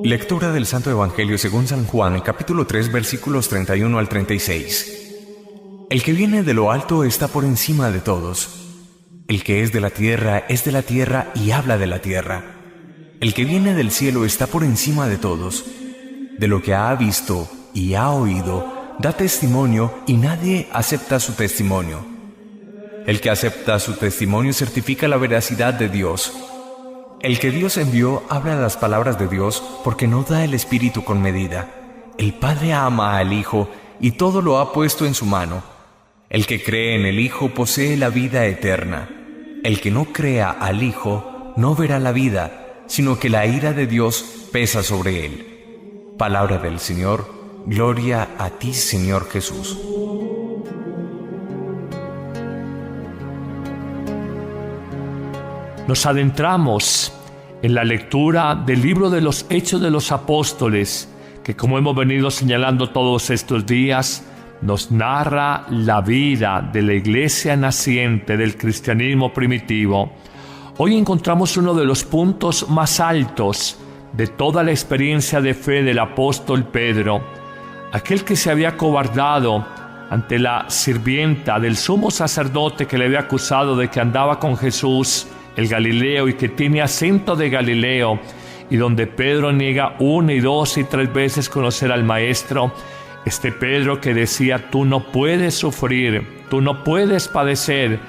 Lectura del Santo Evangelio según San Juan, capítulo 3, versículos 31 al 36. El que viene de lo alto está por encima de todos. El que es de la tierra y habla de la tierra. El que viene del cielo está por encima de todos. De lo que ha visto y ha oído, da testimonio y nadie acepta su testimonio. El que acepta su testimonio certifica la veracidad de Dios. El que Dios envió habla las palabras de Dios porque no da el Espíritu con medida. El Padre ama al Hijo y todo lo ha puesto en su mano. El que cree en el Hijo posee la vida eterna. El que no crea al Hijo no verá la vida, sino que la ira de Dios pesa sobre él. Palabra del Señor. Gloria a ti, Señor Jesús. Nos adentramos en la lectura del libro de los Hechos de los Apóstoles, que, como hemos venido señalando todos estos días, nos narra la vida de la iglesia naciente del cristianismo primitivo. Hoy encontramos uno de los puntos más altos de toda la experiencia de fe del apóstol Pedro, aquel que se había acobardado ante la sirvienta del sumo sacerdote que le había acusado de que andaba con Jesús, el Galileo, y que tiene acento de Galileo, y donde Pedro niega 1 y 2 y 3 veces conocer al Maestro. Este Pedro que decía: tú no puedes sufrir, tú no puedes padecer,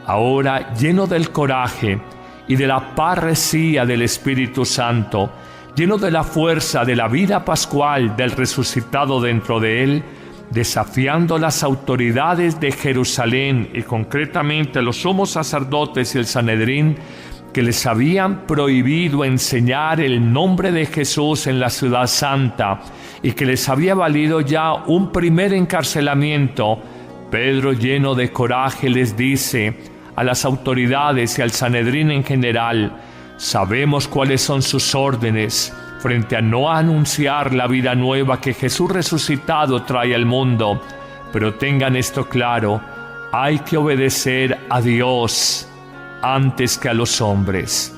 ahora lleno del coraje y de la parresía del Espíritu Santo, lleno de la fuerza de la vida pascual del resucitado dentro de él, desafiando las autoridades de Jerusalén y concretamente los sumos sacerdotes y el Sanedrín, que les habían prohibido enseñar el nombre de Jesús en la ciudad santa y que les había valido ya un primer encarcelamiento. Pedro, lleno de coraje, les dice a las autoridades y al Sanedrín en general: sabemos cuáles son sus órdenes frente a no anunciar la vida nueva que Jesús resucitado trae al mundo, pero tengan esto claro: hay que obedecer a Dios antes que a los hombres.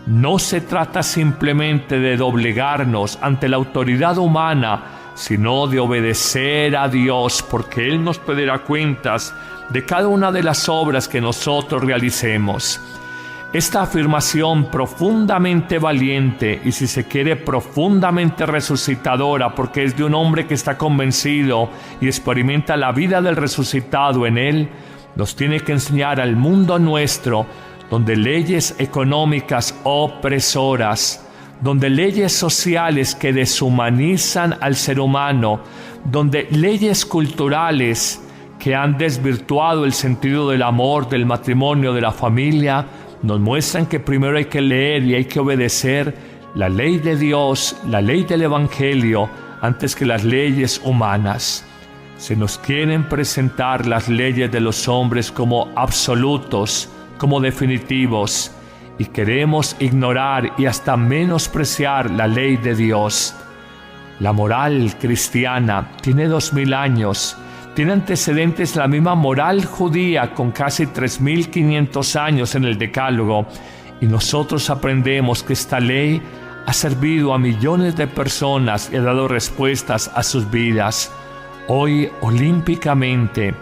No se trata simplemente de doblegarnos ante la autoridad humana, sino de obedecer a Dios, porque Él nos pedirá cuentas de cada una de las obras que nosotros realicemos. Esta afirmación profundamente valiente y, si se quiere, profundamente resucitadora, porque es de un hombre que está convencido y experimenta la vida del resucitado en él, nos tiene que enseñar al mundo nuestro, donde leyes económicas opresoras, donde leyes sociales que deshumanizan al ser humano, donde leyes culturales que han desvirtuado el sentido del amor, del matrimonio, de la familia, nos muestran que primero hay que leer y hay que obedecer la ley de Dios, la ley del Evangelio, antes que las leyes humanas. Se nos quieren presentar las leyes de los hombres como absolutos, como definitivos, y queremos ignorar y hasta menospreciar la ley de Dios. La moral cristiana tiene 2000 años, tiene antecedentes la misma moral judía con casi 3500 años en el Decálogo, y nosotros aprendemos que esta ley ha servido a millones de personas y ha dado respuestas a sus vidas. Hoy, olímpicamente,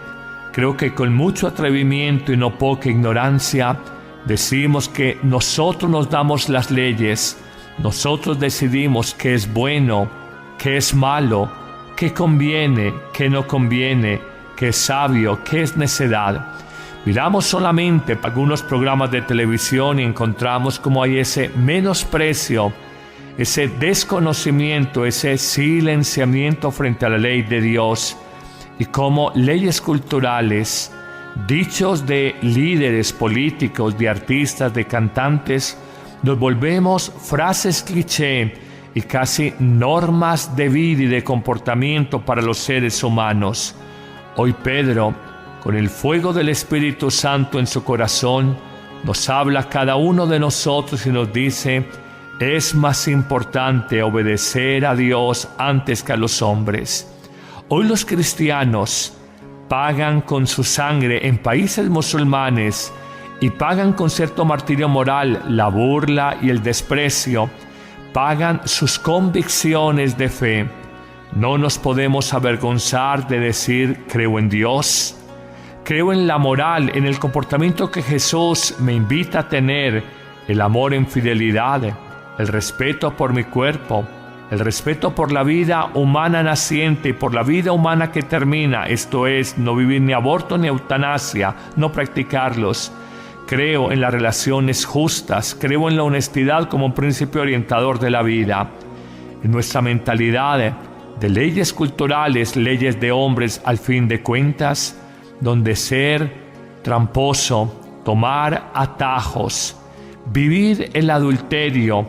creo que con mucho atrevimiento y no poca ignorancia, decimos que nosotros nos damos las leyes, nosotros decidimos qué es bueno, qué es malo, qué conviene, qué no conviene, qué es sabio, qué es necedad. Miramos solamente algunos programas de televisión y encontramos cómo hay ese menosprecio, ese desconocimiento, ese silenciamiento frente a la ley de Dios, y cómo leyes culturales, dichos de líderes políticos, de artistas, de cantantes, nos volvemos frases cliché y casi normas de vida y de comportamiento para los seres humanos. Hoy Pedro, con el fuego del Espíritu Santo en su corazón, nos habla a cada uno de nosotros y nos dice: es más importante obedecer a Dios antes que a los hombres. Hoy los cristianos pagan con su sangre en países musulmanes y pagan con cierto martirio moral la burla y el desprecio, pagan sus convicciones de fe. No nos podemos avergonzar de decir: creo en Dios, creo en la moral, en el comportamiento que Jesús me invita a tener, el amor en fidelidad, el respeto por mi cuerpo, el respeto por la vida humana naciente y por la vida humana que termina, esto es, no vivir ni aborto ni eutanasia, no practicarlos. Creo en las relaciones justas, creo en la honestidad como un principio orientador de la vida. En nuestra mentalidad de leyes culturales, leyes de hombres al fin de cuentas, donde ser tramposo, tomar atajos, vivir el adulterio,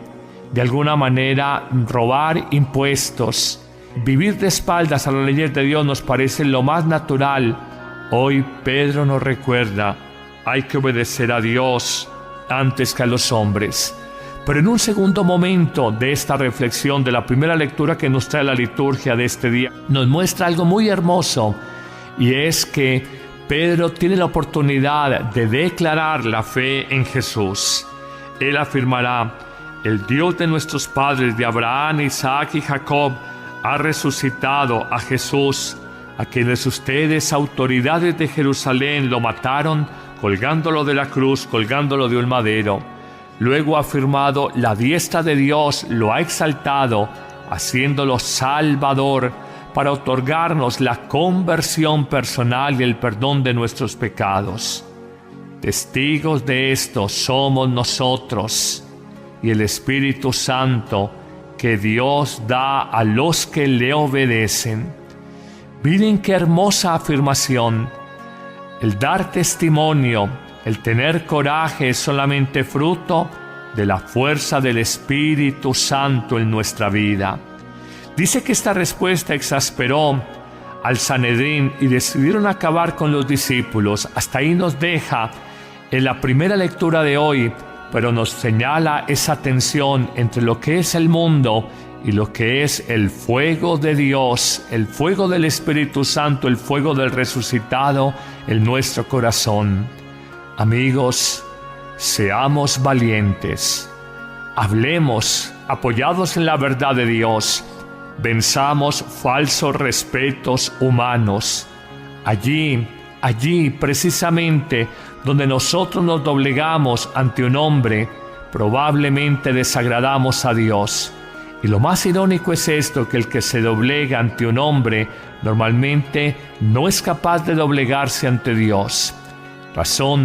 de alguna manera robar impuestos, vivir de espaldas a las leyes de Dios nos parece lo más natural. Hoy Pedro nos recuerda: hay que obedecer a Dios antes que a los hombres. Pero en un segundo momento de esta reflexión, de la primera lectura que nos trae la liturgia de este día, nos muestra algo muy hermoso, y es que Pedro tiene la oportunidad de declarar la fe en Jesús. Él afirmará: el Dios de nuestros padres, de Abraham, Isaac y Jacob, ha resucitado a Jesús, a quienes ustedes, autoridades de Jerusalén, lo mataron colgándolo de la cruz, colgándolo de un madero. Luego ha afirmado: la diestra de Dios lo ha exaltado, haciéndolo Salvador, para otorgarnos la conversión personal y el perdón de nuestros pecados. Testigos de esto somos nosotros y el Espíritu Santo que Dios da a los que le obedecen. Miren qué hermosa afirmación. El dar testimonio, el tener coraje es solamente fruto de la fuerza del Espíritu Santo en nuestra vida. Dice que esta respuesta exasperó al Sanedrín y decidieron acabar con los discípulos. Hasta ahí nos deja en la primera lectura de hoy, pero nos señala esa tensión entre lo que es el mundo y lo que es el fuego de Dios, el fuego del Espíritu Santo, el fuego del resucitado en nuestro corazón. Amigos, seamos valientes, hablemos apoyados en la verdad de Dios, venzamos falsos respetos humanos. Allí precisamente donde nosotros nos doblegamos ante un hombre, probablemente desagradamos a Dios. Y lo más irónico es esto, que el que se doblega ante un hombre normalmente no es capaz de doblegarse ante Dios.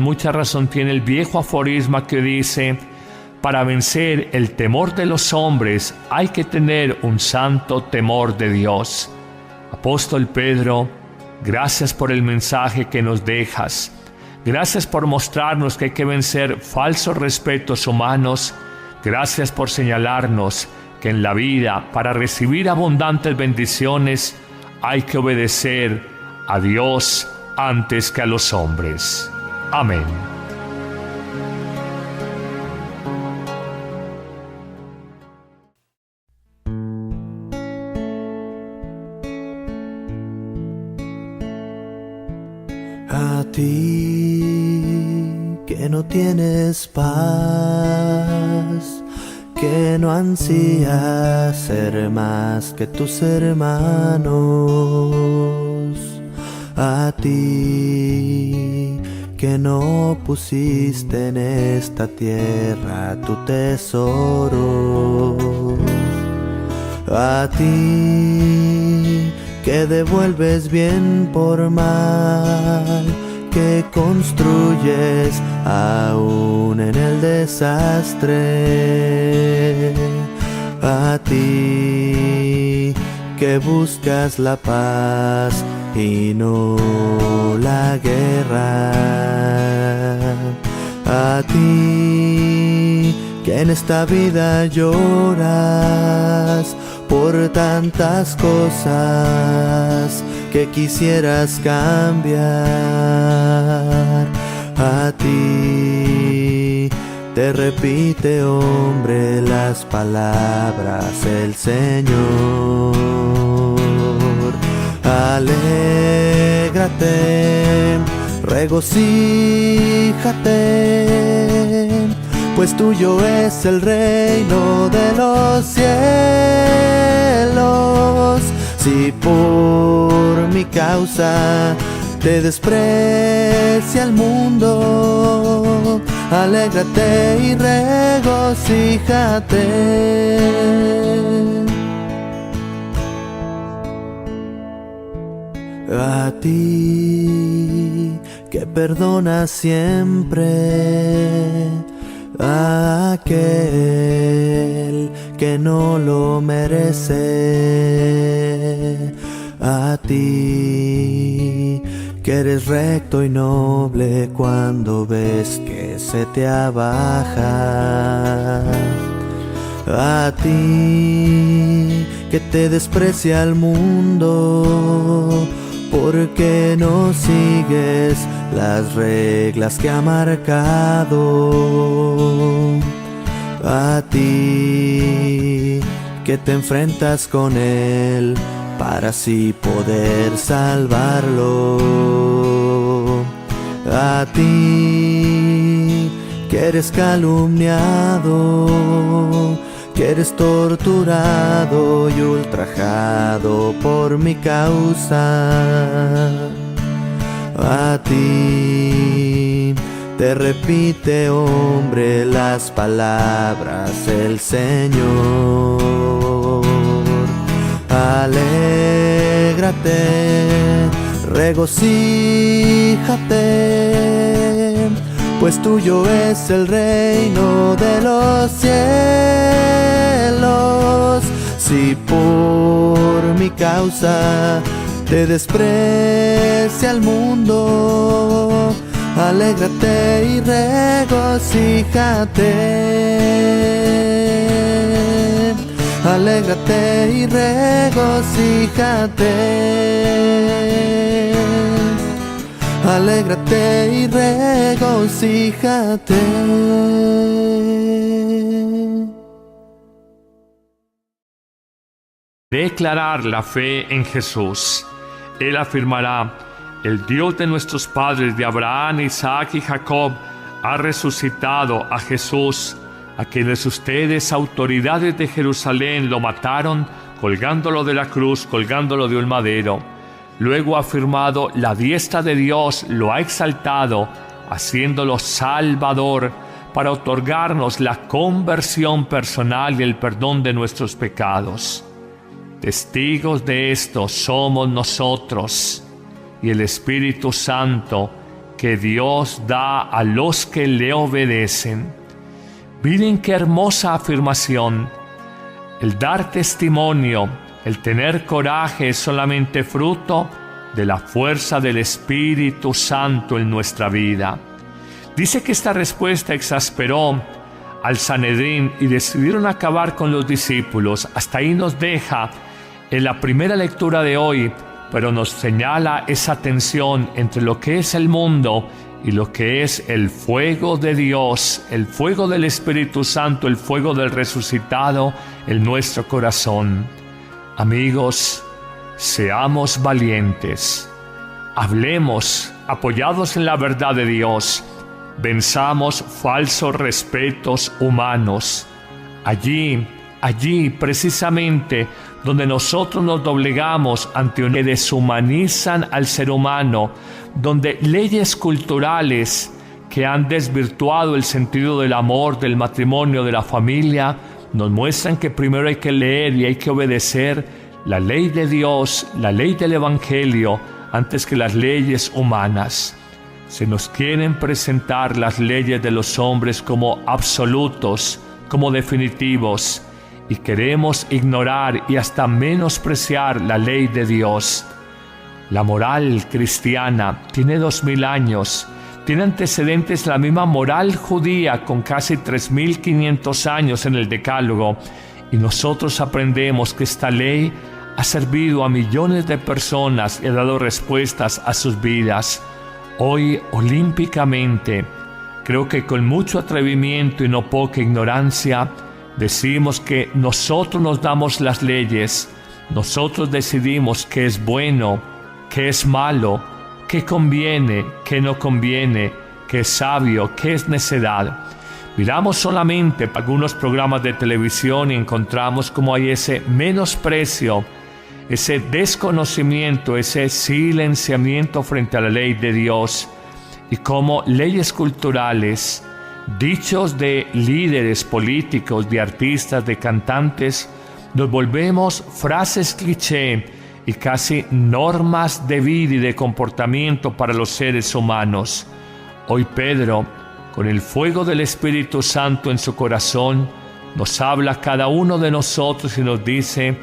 Mucha razón tiene el viejo aforisma que dice: para vencer el temor de los hombres hay que tener un santo temor de Dios. Apóstol Pedro, gracias por el mensaje que nos dejas. Gracias por mostrarnos que hay que vencer falsos respetos humanos. Gracias por señalarnos que en la vida, para recibir abundantes bendiciones, hay que obedecer a Dios antes que a los hombres. Amén. A ti que no tienes paz, que no ansías ser más que tus hermanos, a ti que no pusiste en esta tierra tu tesoro, a ti que devuelves bien por mal, que construyes aún en el desastre, a ti que buscas la paz y no la guerra, a ti que en esta vida lloras por tantas cosas que quisieras cambiar, a ti te repite, hombre, las palabras el Señor. Alégrate, regocíjate, pues tuyo es el reino de los cielos. Si por mi causa te desprecia el mundo, alégrate y regocíjate. A ti que perdonas siempre a aquel que no lo merece, a ti que eres recto y noble cuando ves que se te abaja, a ti que te desprecia el mundo porque no sigues las reglas que ha marcado, a ti que te enfrentas con él para así poder salvarlo, a ti que eres calumniado, que eres torturado y ultrajado por mi causa, a ti te repite, hombre, las palabras el Señor. Alégrate, regocíjate, pues tuyo es el reino de los cielos. Si por mi causa te desprecia el mundo, alégrate y regocíjate. Alégrate y regocíjate. Alégrate y regocíjate. Declarar la fe en Jesús. Él afirmará: el Dios de nuestros padres, de Abraham, Isaac y Jacob, ha resucitado a Jesús, a quienes ustedes, autoridades de Jerusalén, lo mataron colgándolo de la cruz, colgándolo de un madero. Luego ha afirmado: la diestra de Dios lo ha exaltado, haciéndolo Salvador, para otorgarnos la conversión personal y el perdón de nuestros pecados. Testigos de esto somos nosotros y el Espíritu Santo que Dios da a los que le obedecen. Miren qué hermosa afirmación. El dar testimonio, el tener coraje es solamente fruto de la fuerza del Espíritu Santo en nuestra vida. Dice que esta respuesta exasperó al Sanedrín y decidieron acabar con los discípulos. Hasta ahí nos deja en la primera lectura de hoy, pero nos señala esa tensión entre lo que es el mundo y lo que es el fuego de Dios, el fuego del Espíritu Santo, el fuego del resucitado en nuestro corazón. Amigos, seamos valientes, hablemos apoyados en la verdad de Dios, venzamos falsos respetos humanos. Allí precisamente donde nosotros nos doblegamos ante un que deshumanizan al ser humano, donde leyes culturales que han desvirtuado el sentido del amor, del matrimonio, de la familia, nos muestran que primero hay que leer y hay que obedecer la ley de Dios, la ley del Evangelio, antes que las leyes humanas. Se nos quieren presentar las leyes de los hombres como absolutos, como definitivos, y queremos ignorar y hasta menospreciar la ley de Dios. La moral cristiana tiene 2000 años, tiene antecedentes la misma moral judía con casi 3500 años en el Decálogo, y nosotros aprendemos que esta ley ha servido a millones de personas y ha dado respuestas a sus vidas. Hoy, olímpicamente, creo que con mucho atrevimiento y no poca ignorancia, decimos que nosotros nos damos las leyes, nosotros decidimos qué es bueno, qué es malo, qué conviene, qué no conviene, qué es sabio, qué es necedad. Miramos solamente algunos programas de televisión y encontramos cómo hay ese menosprecio, ese desconocimiento, ese silenciamiento frente a la ley de Dios, y cómo leyes culturales, dichos de líderes políticos, de artistas, de cantantes, nos volvemos frases cliché y casi normas de vida y de comportamiento para los seres humanos. Hoy Pedro, con el fuego del Espíritu Santo en su corazón, nos habla a cada uno de nosotros y nos dice: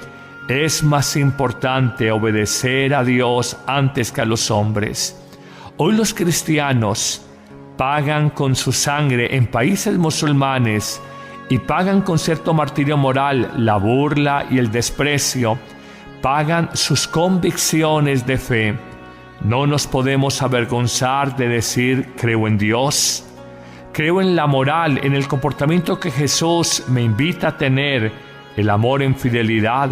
es más importante obedecer a Dios antes que a los hombres. Hoy los cristianos pagan con su sangre en países musulmanes y pagan con cierto martirio moral la burla y el desprecio, pagan sus convicciones de fe. No nos podemos avergonzar de decir: creo en Dios, creo en la moral, en el comportamiento que Jesús me invita a tener, el amor en fidelidad,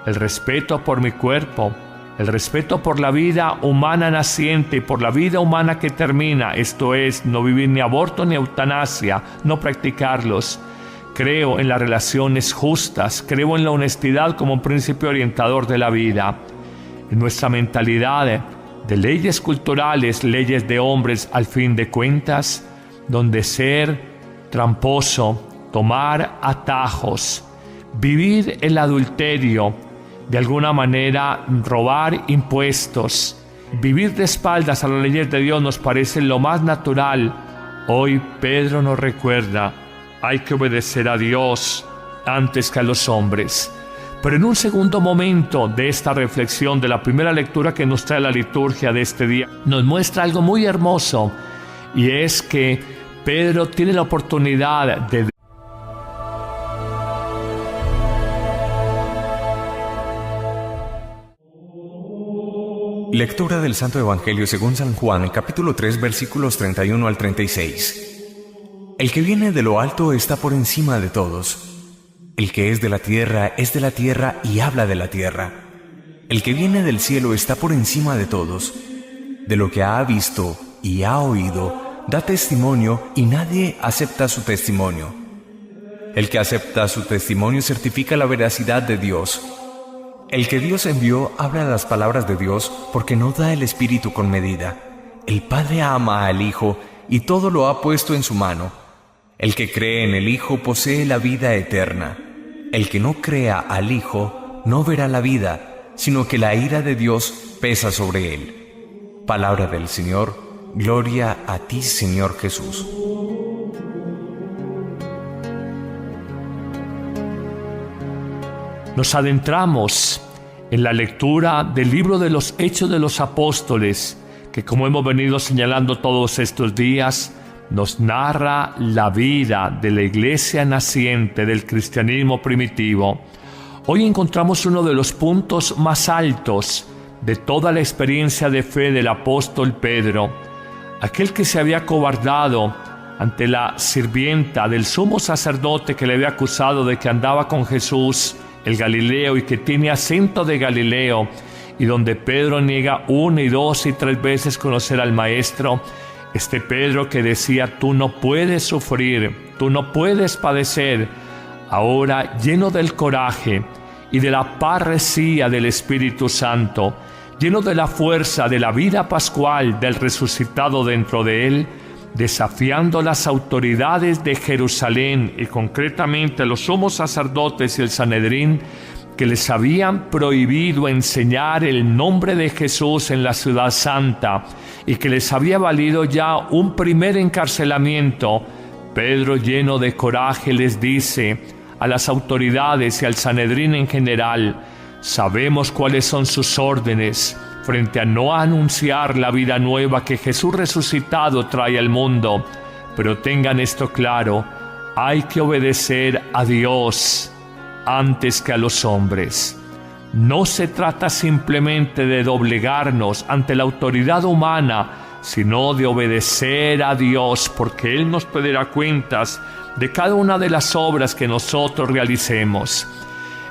el respeto por mi cuerpo, el respeto por la vida humana naciente y por la vida humana que termina, esto es, no vivir ni aborto ni eutanasia, no practicarlos. Creo en las relaciones justas, creo en la honestidad como un principio orientador de la vida. En nuestra mentalidad de leyes culturales, leyes de hombres, al fin de cuentas, donde ser tramposo, tomar atajos, vivir el adulterio, de alguna manera robar impuestos, vivir de espaldas a las leyes de Dios nos parece lo más natural. Hoy Pedro nos recuerda: hay que obedecer a Dios antes que a los hombres. Pero en un segundo momento de esta reflexión, de la primera lectura que nos trae la liturgia de este día, nos muestra algo muy hermoso, y es que Pedro tiene la oportunidad de Lectura del Santo Evangelio según San Juan, capítulo 3, versículos 31 al 36. El que viene de lo alto está por encima de todos. El que es de la tierra y habla de la tierra. El que viene del cielo está por encima de todos. De lo que ha visto y ha oído, da testimonio y nadie acepta su testimonio. El que acepta su testimonio certifica la veracidad de Dios. El que Dios envió habla las palabras de Dios porque no da el Espíritu con medida. El Padre ama al Hijo y todo lo ha puesto en su mano. El que cree en el Hijo posee la vida eterna. El que no crea al Hijo no verá la vida, sino que la ira de Dios pesa sobre él. Palabra del Señor. Gloria a ti, Señor Jesús. Nos adentramos en la lectura del libro de los Hechos de los Apóstoles, que, como hemos venido señalando todos estos días, nos narra la vida de la iglesia naciente del cristianismo primitivo. Hoy encontramos uno de los puntos más altos de toda la experiencia de fe del apóstol Pedro, aquel que se había acobardado ante la sirvienta del sumo sacerdote que le había acusado de que andaba con Jesús, el Galileo, y que tiene acento de Galileo, y donde Pedro niega 1 y 2 y 3 veces conocer al Maestro. Este Pedro que decía: tú no puedes sufrir, tú no puedes padecer, ahora lleno del coraje y de la parresía del Espíritu Santo, lleno de la fuerza de la vida pascual del resucitado dentro de él, desafiando las autoridades de Jerusalén y concretamente los sumos sacerdotes y el Sanedrín, que les habían prohibido enseñar el nombre de Jesús en la ciudad santa y que les había valido ya un primer encarcelamiento. Pedro, lleno de coraje, les dice a las autoridades y al Sanedrín en general: sabemos cuáles son sus órdenes frente a no anunciar la vida nueva que Jesús resucitado trae al mundo, pero tengan esto claro: hay que obedecer a Dios antes que a los hombres. No se trata simplemente de doblegarnos ante la autoridad humana, sino de obedecer a Dios, porque Él nos pedirá cuentas de cada una de las obras que nosotros realicemos.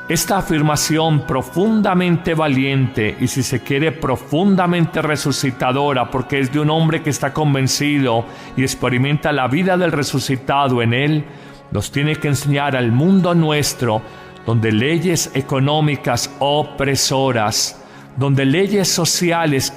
Esta afirmación profundamente valiente y, si se quiere, profundamente resucitadora, porque es de un hombre que está convencido y experimenta la vida del resucitado en él, nos tiene que enseñar al mundo nuestro, donde leyes económicas opresoras, donde leyes sociales